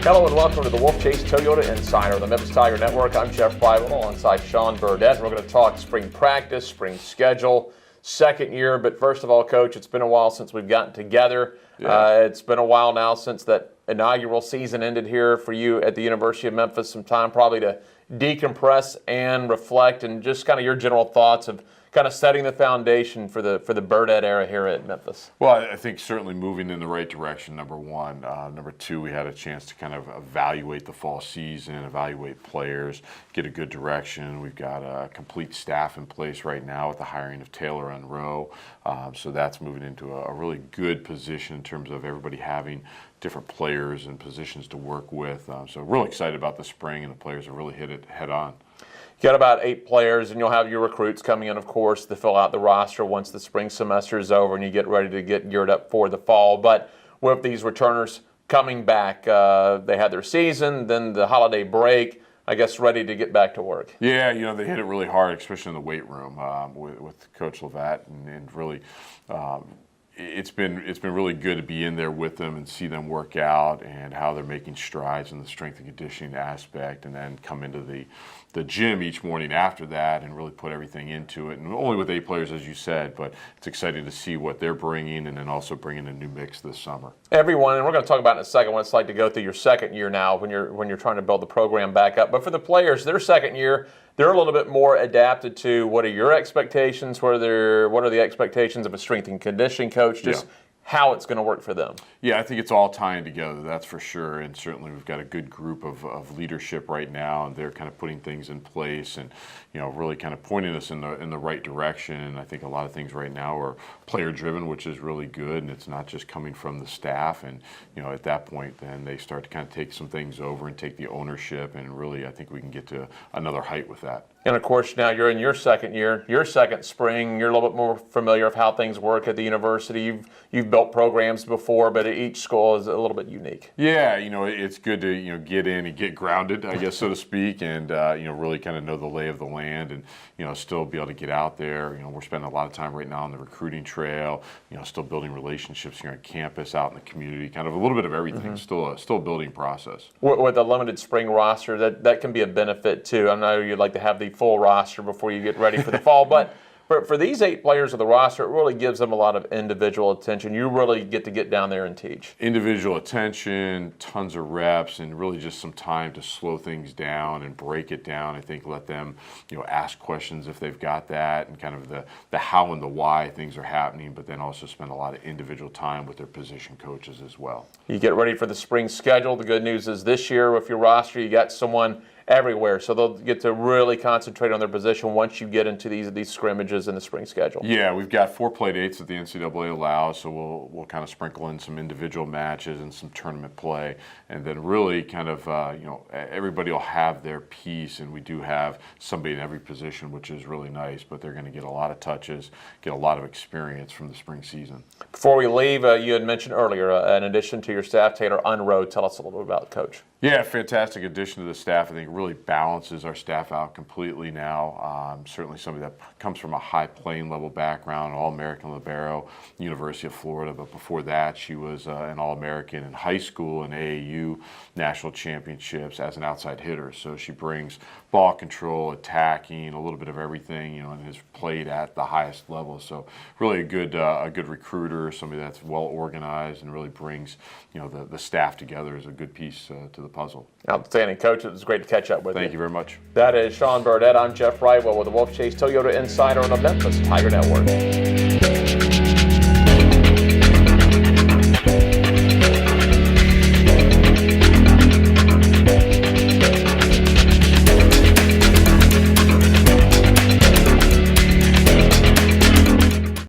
Hello and welcome to the Wolfchase Toyota Insider on the Memphis Tiger Network. I'm Jeff Bridwell alongside Sean Burdett. We're going to talk spring practice, spring schedule, second year. But first of all, Coach, it's been a while since we've gotten together. Yeah. It's been a while now since that inaugural season ended here for you at the University of Memphis. Some time probably to decompress and reflect, and just kind of your general thoughts of kind of setting the foundation for the Burdett era here at Memphis. Well, I think certainly moving in the right direction, number one. Number two, we had a chance to kind of evaluate the fall season, evaluate players, get a good direction. We've got a complete staff in place right now with the hiring of Taylor Unroe. So that's moving into a really good position in terms of everybody having different players and positions to work with. So really excited about the spring, and the players have really hit it head on. You got about 8 players, and you'll have your recruits coming in, of course, to fill out the roster once the spring semester is over and you get ready to get geared up for the fall. But with these returners coming back, they had their season, then the holiday break, I guess ready to get back to work. Yeah, you know, they hit it really hard, especially in the weight room with Coach Levatt, and really it's been really good to be in there with them and see them work out and how they're making strides in the strength and conditioning aspect, and then come into the gym each morning after that and really put everything into it. And only with 8 players, as you said, but it's exciting to see what they're bringing, and then also bringing a new mix this summer. Everyone, and we're going to talk about in a second what it's like to go through your second year now when you're trying to build the program back up. But for the players, their second year, they're a little bit more adapted to what are your expectations, what are the expectations of a strength and conditioning coach, just how it's going to work for them. Yeah, I think it's all tying together, that's for sure. And certainly we've got a good group of leadership right now, and they're kind of putting things in place and, you know, really kind of pointing us in the right direction. And I think a lot of things right now are player driven, which is really good, and it's not just coming from the staff. And, you know, at that point then they start to kind of take some things over and take the ownership, and really I think we can get to another height with that. And of course, now you're in your second year, your second spring. You're a little bit more familiar of how things work at the university. You've built programs before, but each school is a little bit unique. Yeah, you know, it's good to, you know, get in and get grounded, I guess, so to speak, and you know, really kind of know the lay of the land, and, you know, still be able to get out there. You know, we're spending a lot of time right now on the recruiting trail. You know, still building relationships here on campus, out in the community. Kind of a little bit of everything. Still a building process. With a limited spring roster, that can be a benefit too. I know you'd like to have the full roster before you get ready for the fall, but for these 8 players of the roster, it really gives them a lot of individual attention. You really get to get down there and teach. Individual attention, tons of reps, and really just some time to slow things down and break it down. I think let them, you know, ask questions if they've got that, and kind of the how and the why things are happening, but then also spend a lot of individual time with their position coaches as well. You get ready for the spring schedule. The good news is this year with your roster, you got someone everywhere, so they'll get to really concentrate on their position once you get into these scrimmages in the spring schedule. Yeah, we've got 4 play dates that the NCAA allows, so we'll kind of sprinkle in some individual matches and some tournament play, and then really kind of you know, everybody will have their piece, and we do have somebody in every position, which is really nice. But they're going to get a lot of touches, get a lot of experience from the spring season. Before we leave, you had mentioned earlier, in addition to your staff, Taylor Unroe. Tell us a little bit about the coach. Yeah, fantastic addition to the staff. I think it really balances our staff out completely now. Certainly somebody that comes from a high playing level background, All-American libero, University of Florida. But before that, she was an All-American in high school and AAU national championships as an outside hitter. So she brings ball control, attacking, a little bit of everything, you know, and has played at the highest level. So really a good recruiter, somebody that's well organized and really brings, you know, the staff together as a good piece to the puzzle. Outstanding, Coach. It was great to catch up with you. Thank you very much. That is Sean Burdett. I'm Jeff Bridwell with the Wolfchase Toyota Insider on the Memphis Tiger Network.